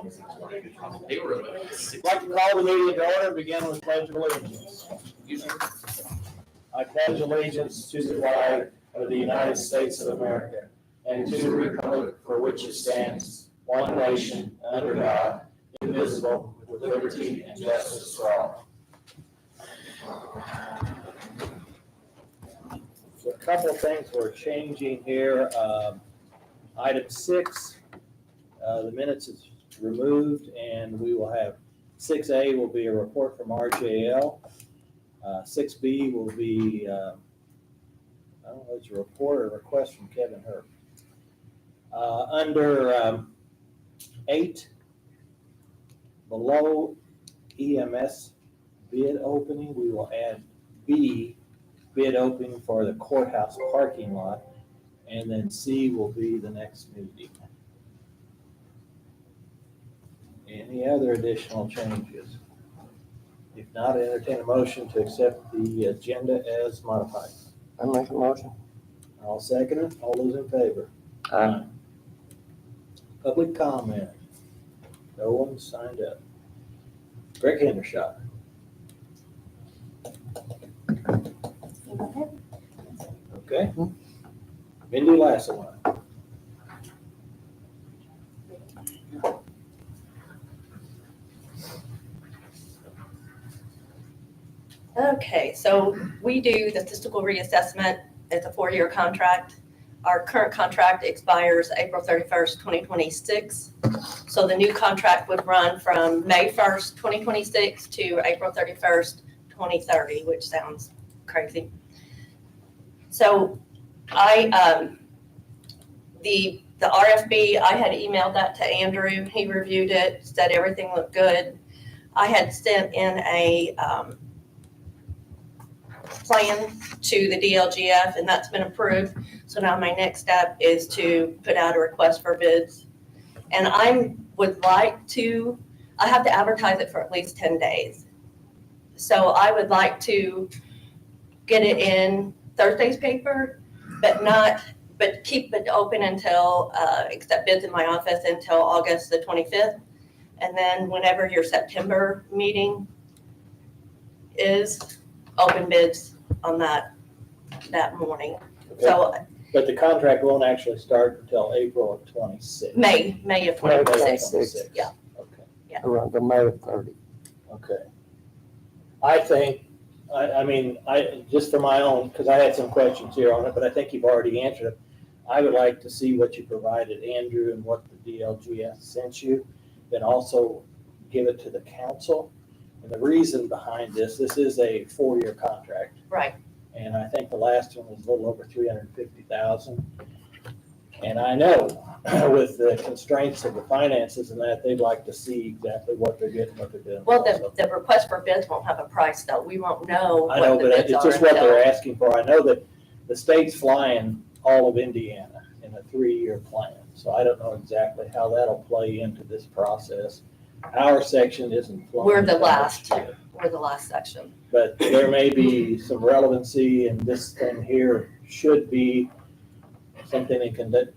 They were about I'd like to call the meeting to order and begin with pledge of allegiance. I pledge allegiance to the flag of the United States of America and to the republic for which it stands, one nation, under God, indivisible, with liberty and justice for all. So a couple of things we're changing here. Item 6, the minutes is removed, and we will have 6A will be a report from RJL. 6B will be, I don't know, it's a report or request from Kevin Herb. Under 8, below EMS bid opening, we will add B, bid opening for the courthouse parking lot, and then C will be the next meeting. Any other additional changes? If not, I entertain a motion to accept the agenda as modified. I make a motion. I'll second it. All those in favor? Aye. Public comment. No one signed up. Greg Hendershot. Okay. Mindy Lasselman. Okay, so we do the statistical reassessment. It's a 4-year contract. Our current contract expires April 31st, 2026. So the new contract would run from May 1st, 2026 to April 31st, 2030, which sounds crazy. So the RFB, I had emailed that to Andrew. He reviewed it, said everything looked good. I had sent in a plan to the DLGF, and that's been approved. So now my next step is to put out a request for bids. And I would like to, I have to advertise it for at least 10 days. So I would like to get it in Thursday's paper, but keep it open until, accept bids in my office until August the 25th. And then whenever your September meeting is, open bids on that morning. Okay. So But the contract won't actually start until April of 26. May of 2026. 26. Yeah. Okay. Around the May of 30. Okay. I think, I just for my own, because I had some questions here on it, but I think you've already answered it. I would like to see what you provided Andrew and what the DLGF sent you, then also give it to the council. And the reason behind this is a 4-year contract. Right. And I think the last one was a little over 350,000. And I know with the constraints of the finances and that, they'd like to see exactly what they're getting, what they're doing. Well, the request for bids won't have a price though. We won't know I know, what the but bids it's are just what until. they're asking for. I know that the state's flying all of Indiana in a 3-year plan. So I don't know exactly how that'll play into this process. Our section isn't flying. We're the that much last. yet. We're the last section. But there may be some relevancy, and this thing here should be something in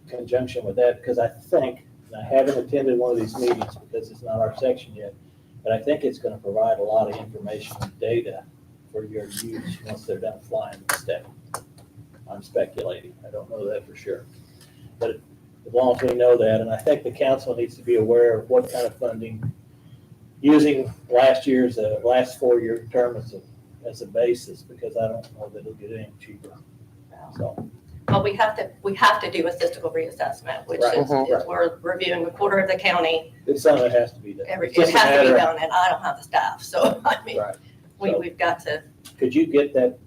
conjunction with that, because I think, and I haven't attended one of these meetings because it's not our section yet, but I think it's going to provide a lot of information and data for your use once they're done flying the state. I'm speculating. I don't know that for sure. But as long as we know that, and I think the council needs to be aware of what kind of funding, using last 4-year term as a basis, because I don't know that it'll get any cheaper. So, But we have to do a statistical reassessment, which Right. is Right. we're reviewing a quarter of the county. it's something that has to be done. It It's just a has to be matter of- done, and I don't have the staff. So I mean, Right. So, we've got to. could you get that,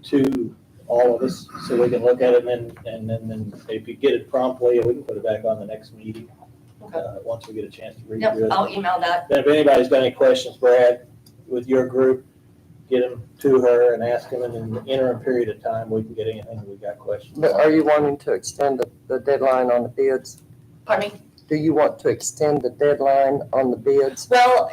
to all of us so we can look at it, and then if you get it promptly, we can put it back on the next meeting. Okay. Once we get a chance to read Yep, through it. I'll email that. Then if anybody's got any questions, Brad, with your group, get them to her and ask them, and in the interim period of time, we can get anything we got questions. But are you wanting to extend the deadline on the bids? Pardon me? Do you want to extend the deadline on the bids? Well,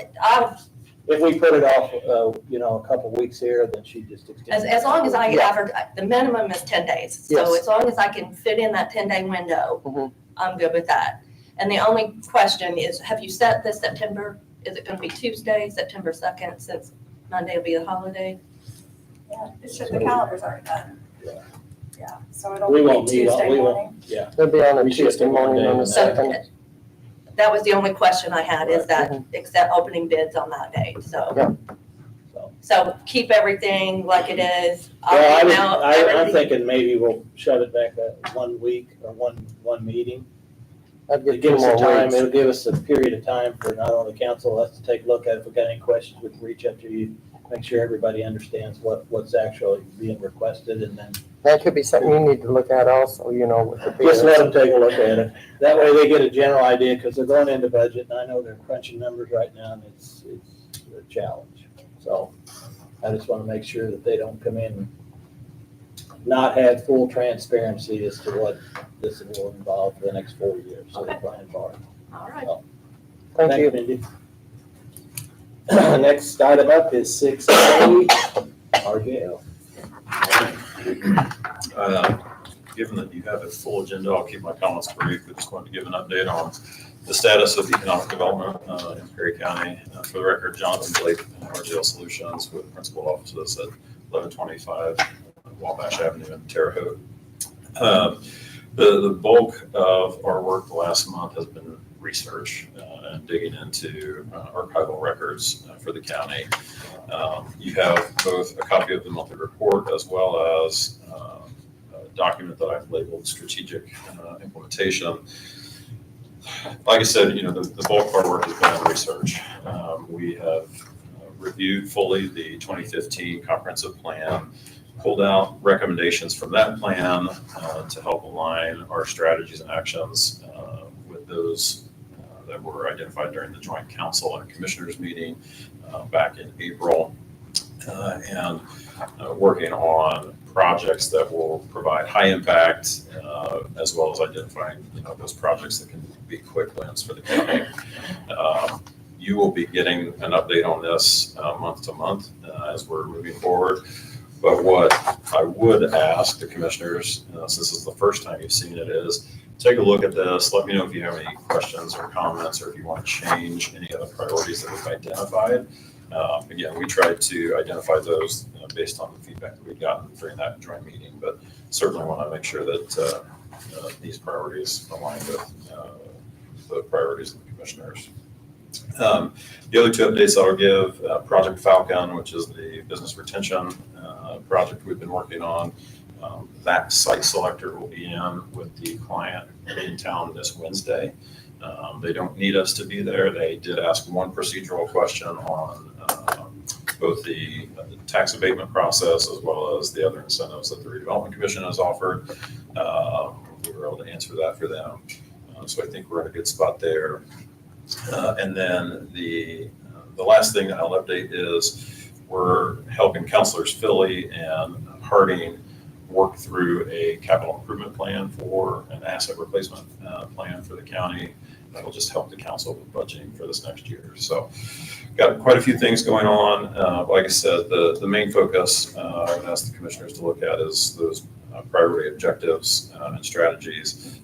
If we put it off, a couple weeks here, then she just extends. as long as I Yeah. advertise, the minimum is 10 days. So Yes. as long as I can fit in that 10-day window, Mhm. I'm good with that. And the only question is, have you set this September? Is it gonna be Tuesday, September 2nd, since Monday will be a holiday? Yeah, it should, the calendar's already done. Yeah. Yeah, so it'll We be won't meet, Tuesday we morning. won't, yeah. It'll be on a We should Tuesday pick one morning day on the and So second. that was the only question I had, is that, Mhm. accept opening bids on that date, so. Yeah. So keep everything like it is. Well, I'll email I'm everything. thinking maybe we'll shove it back 1 week or one meeting. I'd It'll give give 2 us more a time, weeks. it'll give us a period of time for not only council, us to take a look at it. If we got any questions, we can reach out to you, make sure everybody understands what's actually being requested, and then That could be something you need to look at also, with the just let them bids. take a look at it. That way they get a general idea, because they're going into budget, and I know they're crunching numbers right now, and it's a challenge. So I just want to make sure that they don't come in and not have full transparency as to what this will involve for the next 4 years. So they're planning for it. All right. Thank you. Mindy. Next item up is 6A, RJL. Given that you have a full agenda, I'll keep my comments brief. I just wanted to give an update on the status of economic development in Perry County. For the record, Jonathan Blake, RGL Solutions, with principal offices at 1125 Wabash Avenue in Terre Haute. The bulk of our work the last month has been research and digging into archival records for the county. You have both a copy of the monthly report as well as a document that I've labeled strategic implementation. Like I said, the bulk of our work has been on research. We have reviewed fully the 2015 comprehensive plan, pulled out recommendations from that plan to help align our strategies and actions with those that were identified during the joint council and commissioners meeting back in April, and working on projects that will provide high impact, as well as identifying those projects that can be quick wins for the county. You will be getting an update on this month to month as we're moving forward. But what I would ask the commissioners, since this is the first time you've seen it, is take a look at this. Let me know if you have any questions or comments, or if you want to change any of the priorities that we've identified. Again, we tried to identify those based on the feedback that we've gotten during that joint meeting, but certainly want to make sure that these priorities align with the priorities of the commissioners. The other 2 updates I'll give, Project Falcon, which is the business retention project we've been working on. That site selector will be in with the client in town this Wednesday. They don't need us to be there. They did ask one procedural question on both the tax abatement process as well as the other incentives that the Redevelopment Commission has offered. We were able to answer that for them. So I think we're in a good spot there. And then the last thing I'll update is we're helping Councilors Philly and Harding work through a capital improvement plan for an asset replacement plan for the county that'll just help the council with budgeting for this next year. So got quite a few things going on. Like I said, the main focus I would ask the commissioners to look at is those priority objectives and strategies.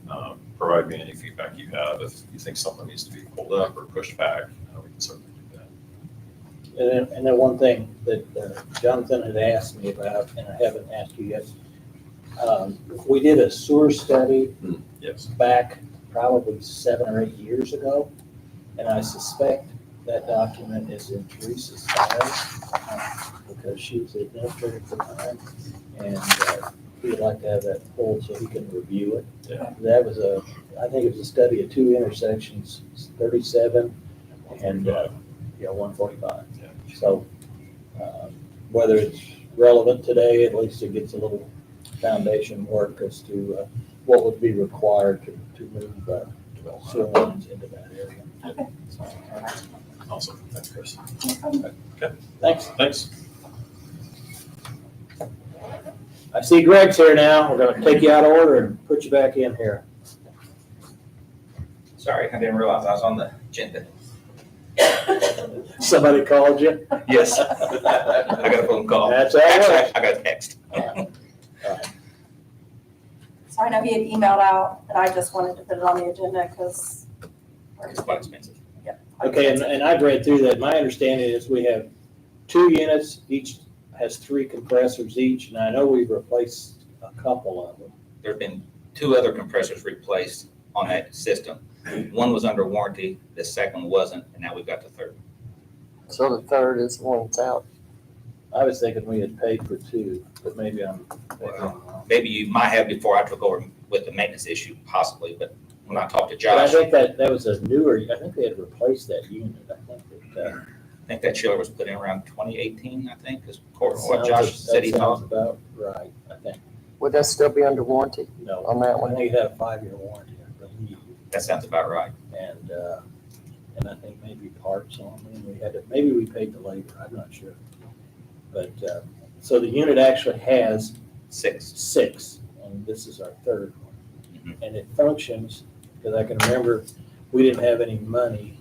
Provide me any feedback you have. If you think something needs to be pulled up or pushed back, we can certainly do that. And then one thing that Jonathan had asked me about, and I haven't asked you yet, we did a sewer study Yes. back probably 7 or 8 years ago, and I suspect that document is in Teresa's file because she was the administrator at the time, and he would like to have that pulled so he can review it. Yeah. That was I think it was a study of 2 intersections, 37 and 145. Yeah. So whether it's relevant today, at least it gets a little foundation work as to what would be required to move sewer lines into that area. Okay. So, Awesome. Thanks, Chris. thanks. Thanks. I see Greg's here now. We're going to take you out of order and put you back in here. Sorry, I didn't realize I was on the agenda. Somebody called you? Yes. I got a phone call. That's all right. Actually, I got a text. So I know he had emailed out, and I just wanted to put it on the agenda because It's quite expensive. Okay, and I've read through that. My understanding is we have 2 units, each has 3 compressors each, and I know we've replaced a couple of them. There've been 2 other compressors replaced on that system. One was under warranty, the second wasn't, and now we've got the third. So the third is the one that's out. I was thinking we had paid for 2, but maybe I'm wrong. Maybe you might have before I took over with the maintenance issue, possibly, but when I talked to But I Josh, think that was a newer, I think they had replaced that unit. I think that chiller was put in around 2018, I think, is what Sounds- Josh said he that thought. sounds about right, I think. Would that still be under warranty No, on that I one? think it had a 5-year warranty, I believe. That sounds about right. And I think maybe parts on them, we had to, maybe we paid the labor, I'm not sure. But, so the unit actually has 6. 6, and this is our 3rd one. Mhm. And it functions, because I can remember, we didn't have any money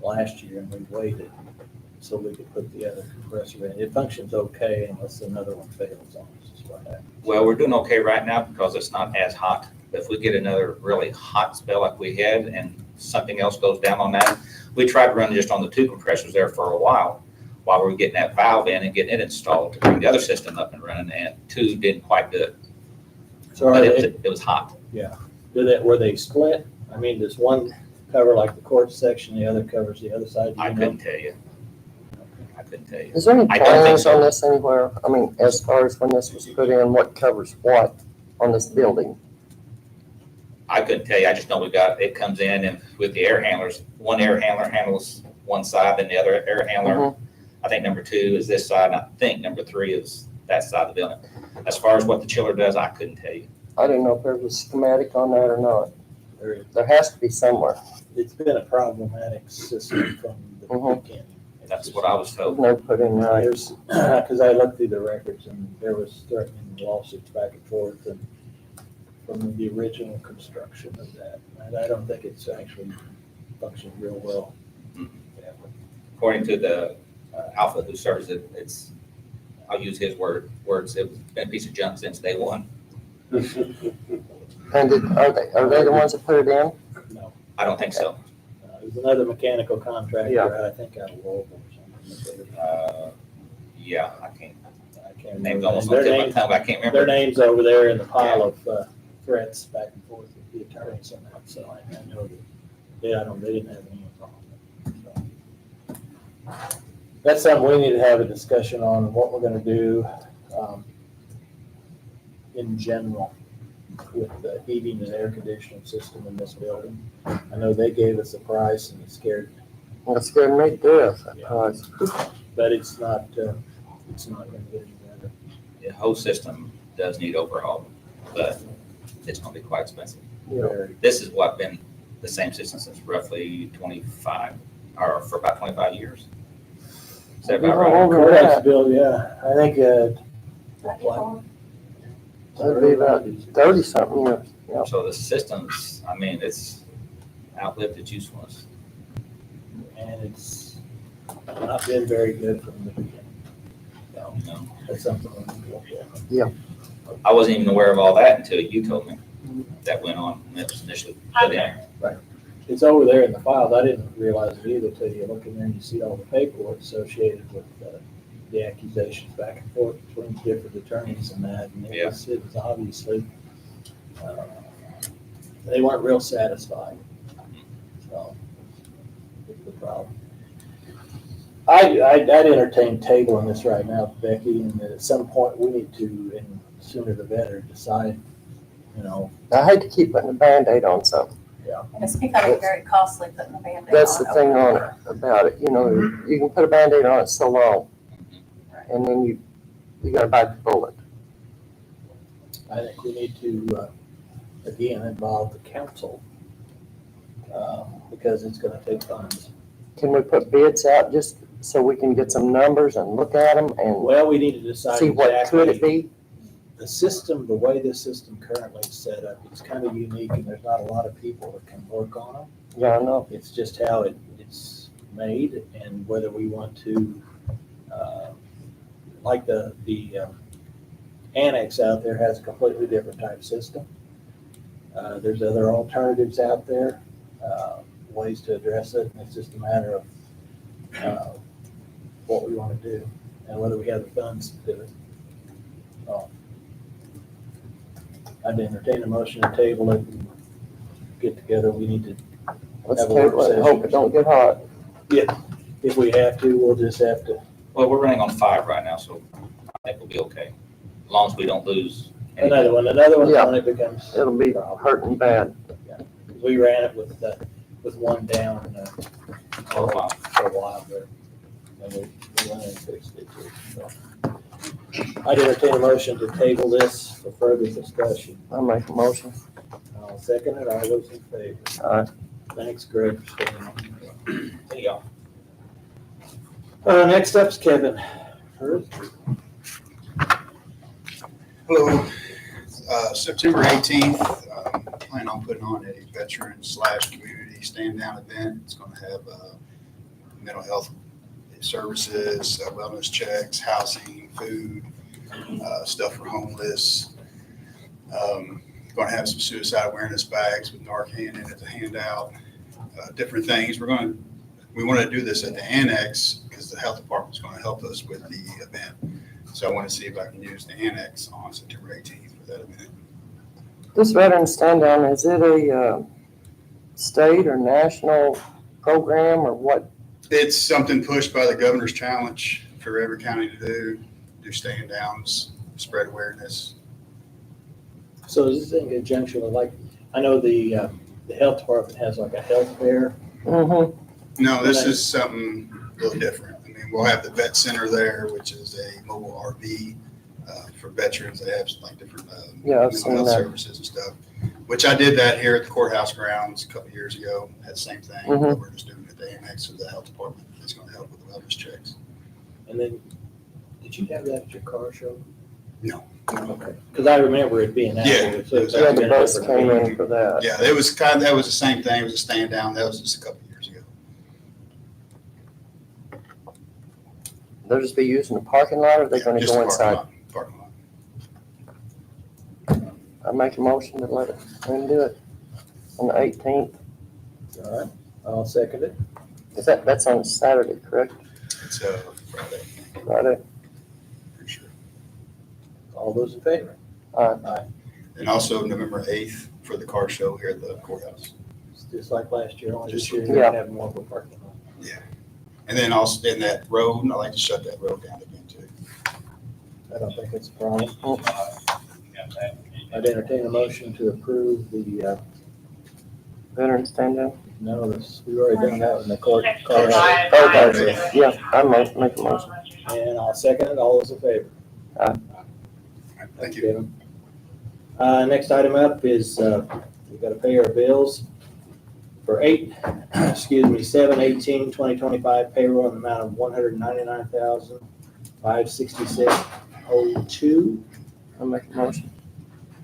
last year, and we waited so we could put the other compressor in. It functions okay unless another one fails on us, is what happens. Well, we're doing okay right now because it's not as hot. But if we get another really hot spell like we had and something else goes down on that, we tried running just on the 2 compressors there for a while we were getting that valve in and getting it installed to bring the other system up and running, and 2 didn't quite do it. So are But they, it was hot. were they split? I mean, does one cover like the court section, the other covers the other side? Do you I know? couldn't tell you. I couldn't tell you. Is there any I don't think plans so. on this anywhere? I mean, as far as when this was put in, what covers what on this building? I couldn't tell you. I just know it comes in and with the air handlers, one air handler handles one side, then the other air handler. Mhm. I think number 2 is this side, and I think number 3 is that side of the building. As far as what the chiller does, I couldn't tell you. I didn't know if there was a schematic on that or not. There- There has to be somewhere. It's been a problematic system from the Mhm. beginning. That's what I was told. No put in right. There's, because I looked through the records and there was threatening lawsuits back and forth and from the original construction of that. And I don't think it's actually functioned real well. Mhm. Yeah. According to the Alpha who serves it, I'll use his words, it's been a piece of junk since day one. And are they the ones that put it in? No, I don't think so. it was another mechanical contractor, Yeah. I think out of Louisville or something. Yeah, I can't, I can't name's remember. almost on the Their tip of my names- tongue, but I can't Their remember. names over there in the pile of threats back and forth with the attorneys on that, so I know that, they didn't have any problem. So. That's something we need to have a discussion on, what we're gonna do in general with the heating and air conditioning system in this building. I know they gave us a price and it scared, Well, it's scared me to death, that price. but it's not gonna get any better. The whole system does need overhaul, but it's gonna be quite expensive. Yeah. Very. This has been the same system since roughly 25, or for about 25 years. Is that about right? Over Courthouse that. bill, yeah, I think, That'd be about 30-something years. Yeah. So the systems, I mean, it's outlived its usefulness. And it's not been very good from the beginning. So You know, that's something we need to look at. I wasn't even aware of all that until you told me that went on when it was initially put in. It's over there in the files. I didn't realize it either till you look in there and you see all the paperwork associated with the accusations back and forth between different attorneys and that. And it was obviously, they weren't real satisfied. So it's the problem. I'd entertain tabling this right now, Becky, and at some point we need to, and sooner the better, decide, you know. I hate to keep putting a Band-Aid on something. And it's becoming very costly putting the Band-Aid on. That's the thing on it, about it, you know, you can put a Band-Aid on it so long, and then you gotta bite the bullet. I think we need to, again, involve the council, because it's gonna take funds. Can we put bids out just so we can get some numbers and look at them and Well, we need to decide see what could it exactly, be? the system, the way this system currently is set up, it's kind of unique, and there's not a lot of people that can work on them. Yeah, I know. It's just how it's made, and whether we want to, like the annex out there has a completely different type system. There's other alternatives out there. ways to address it. It's just a matter of what we want to do and whether we have the funds to do it. So, I'd entertain a motion to table it and get together. We need to, Let's Have a work table it and hope session. it don't get hot. if we have to, we'll just have to. Well, we're running on 5 right now, so I think we'll be okay. As long as we don't lose anything. Another one Yeah. when it becomes, It'll be hurting bad. we ran it with one down For a while. for a while there. And we went and fixed it too. So, I'd entertain a motion to table this for further discussion. I'll make a motion. I'll second it. All those in favor? Aye. Thanks, Greg, for staying on. See y'all. Next up's Kevin. Hurd. Hello. September 18th, plan on putting on a veteran/community stand-down event. It's going to have mental health services, wellness checks, housing, food, stuff for homeless. Going to have some suicide awareness bags with Narcan in it to hand out, different things. We want to do this at the annex because the health department is going to help us with the event. So I want to see if I can use the annex on September 18th for that event. This veteran stand down, is it a state or national program or what? It's something pushed by the governor's challenge for every county to do stand downs, spread awareness. So is this in conjunction with, like, I know the health department has like a health fair. Mm-hmm. No, this is something a little different. I mean, we'll have the vet center there, which is a mobile RV for veterans. They have like different Yeah, I've mental seen health that. services and stuff, which I did that here at the courthouse grounds a couple of years ago. Had the same thing. Mhm. But we're just doing it at the annex of the health department. It's going to help with the wellness checks. And then, did you have that at your car show? No. Okay. Because I remember it being out Yeah. there. So it's Yeah, actually the been a bus different came meeting. in for that. Yeah, that was the same thing. It was a stand down. That was just a couple of years ago. They'll just be using the parking lot or are they Yeah, gonna just go the inside? Parking lot. I make a motion to let them do it on the 18th. All right, I'll second it. That's on Saturday, correct? It's Friday, Friday? pretty sure. All those in favor? And also November 8th for the car show here at the courthouse. It's just like last year, only this Just- year you Yeah. have more of a parking lot. And then also in that road, I like to shut that road down again too. I don't think it's a problem. Oh. I'd entertain a motion to approve the, Veteran stand down? no, we've already done that in the court. Okay, Okay. yeah, I make a motion. And I'll second it. All those in favor? Thank you. Kevin. Next item up is, we've got to pay our bills for 7/18/2025 payroll in the amount of $199,566.02. I make a motion.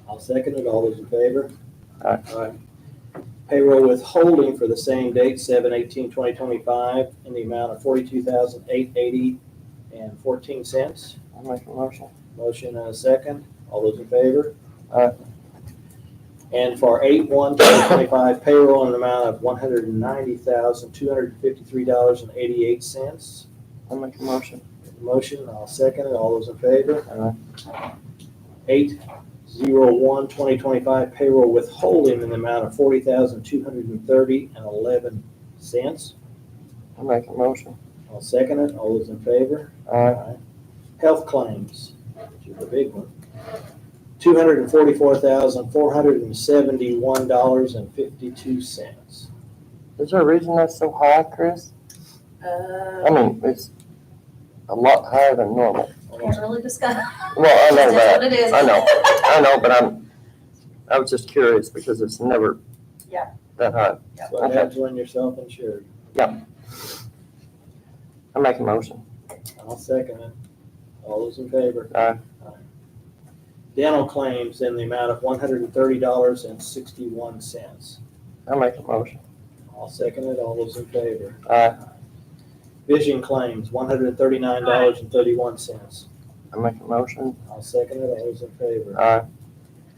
I'll second it. All those in favor? Aye. Aye. Payroll withholding for the same date, 7/18/2025, in the amount of $42,880.14. I make a motion. Motion and a second. All those in favor? Aye. And for 8/1/2025 payroll in the amount of $190,253.88. I make a motion. Motion, I'll second it. All those in favor? Aye. 8/01/2025 payroll withholding in the amount of $40,230.11. I make a motion. I'll second it. All those in favor? Aye. Health claims, which is the big one. $244,471.52. Is there a reason that's so high, Chris? I mean, it's a lot higher than normal. Can't really discuss. Well, I know That's that. what it is. I know, but I was just curious because it's never Yeah. that high. So it happens when you're self-insured. I make a motion. I'll second it. All those in favor? Aye. Dental claims in the amount of $130.61. I make a motion. I'll second it. All those in favor? Aye. Vision claims, $139.31. I make a motion. I'll second it. All those in favor? Aye.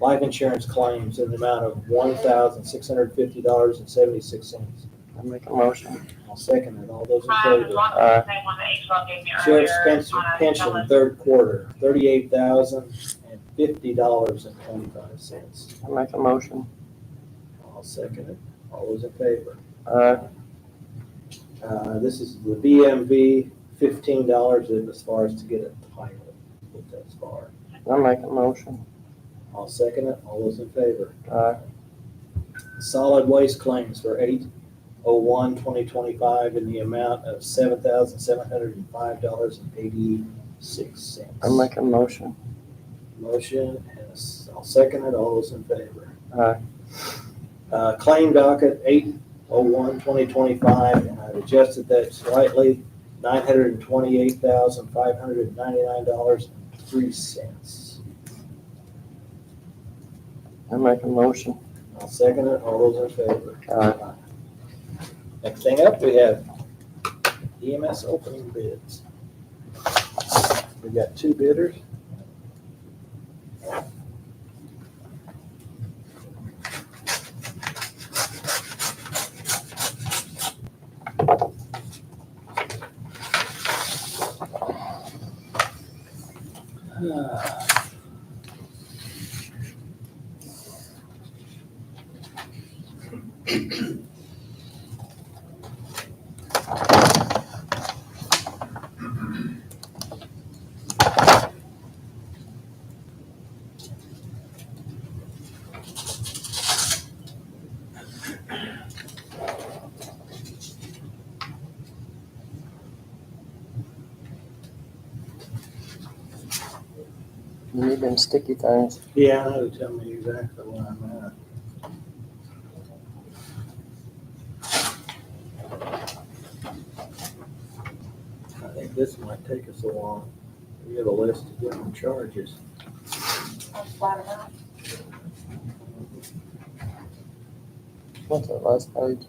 life insurance claims in the amount of $1,650.76. I make a motion. I'll second it. All those in favor? Aye. Sheriff's pension, third quarter, $38,050.25. I make a motion. I'll second it. All those in favor? Aye. This is the BMV, $15 as far as to get a title. Get that far. I make a motion. I'll second it. All those in favor? Aye. Solid waste claims for 8/01/2025 in the amount of $7,705.86. I make a motion. Motion, and I'll second it. All those in favor? Aye. Claim docket 8/01/2025, and I've adjusted that slightly, $928,599.03. I make a motion. I'll second it. All those in favor? Aye. Next thing up, we have EMS opening bids. We got 2 bidders. You need them sticky things. Yeah, I know, tell me exactly where I'm at. I think this might take us a while. We have a list of different charges. I'll slide them out. What's that last page?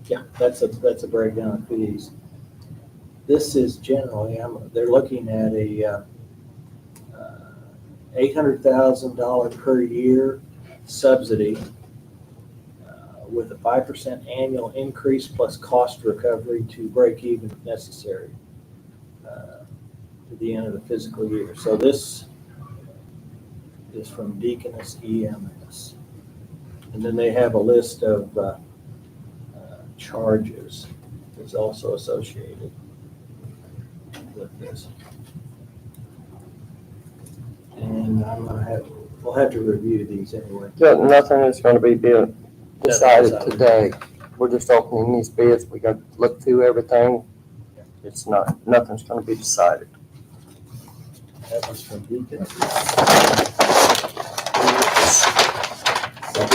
Yeah, that's a breakdown of fees. This is generally, they're looking at a $800,000 per year subsidy with a 5% annual increase plus cost recovery to break even if necessary to the end of the fiscal year. So this is from Deaconess EMS. And then they have a list of charges that's also associated with this. And we'll have to review these anyway. Yeah, nothing is gonna be decided today. We're just opening these bids. We got to look through everything. Nothing's gonna be decided. That was from Deaconess.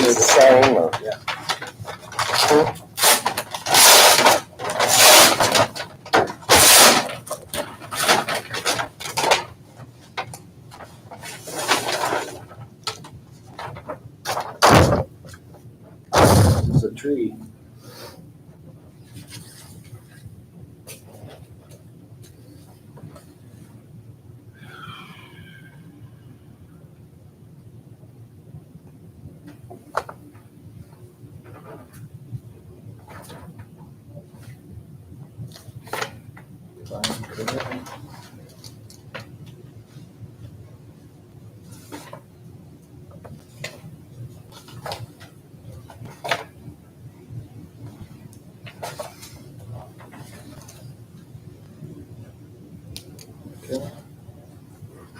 It's the same or? Yeah. This is a tree. Okay.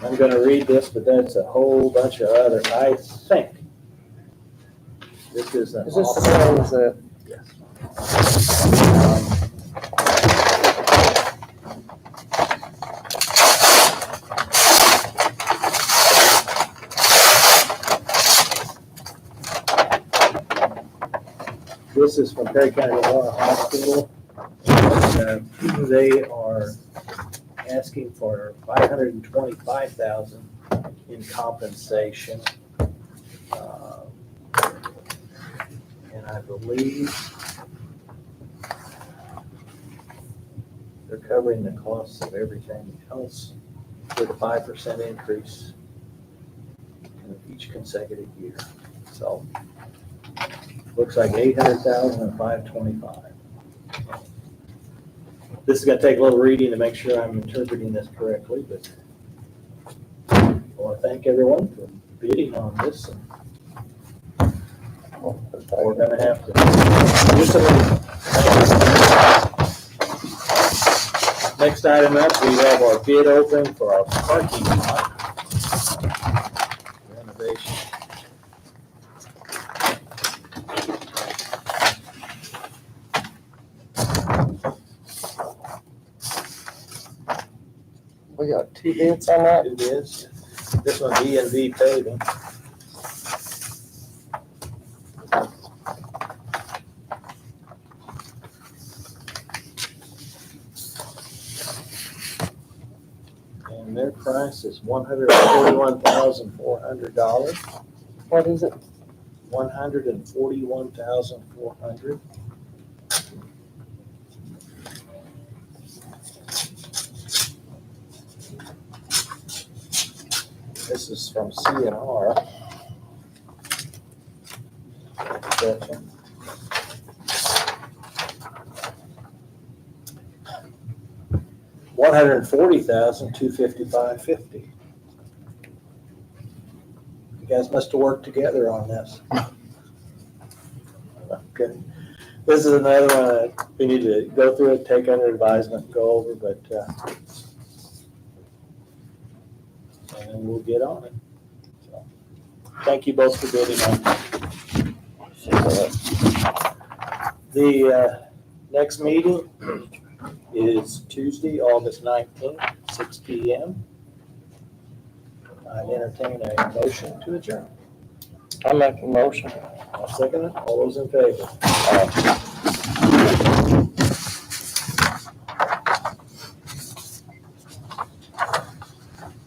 I'm gonna read this, but that's a whole bunch of other, I think. This is an Is this the same as that? This is from Perry County Memorial Hospital. And, they are asking for $525,000 in compensation. And I believe they're covering the costs of everything else with a 5% increase in each consecutive year. So, looks like 800,000 and 525. This is gonna take a little reading to make sure I'm interpreting this correctly, but I want to thank everyone for bidding on this. We're gonna have to do some. Next item up, we have our bid open for our parking lot renovation. We got 2 bids on that. It is. This one's E&V paving. And their price is $141,400. What is it? $141,400. This is from CNR. Gotcha. $140,255.50. You guys must have worked together on this. Okay. This is another one that we need to go through it, take under advisement, go over, but and we'll get on it. So, thank you both for bidding on it. The next meeting is Tuesday, August 19th, 6 p.m. I'd entertain a motion to adjourn. I'll make a motion. I'll second it. All those in favor?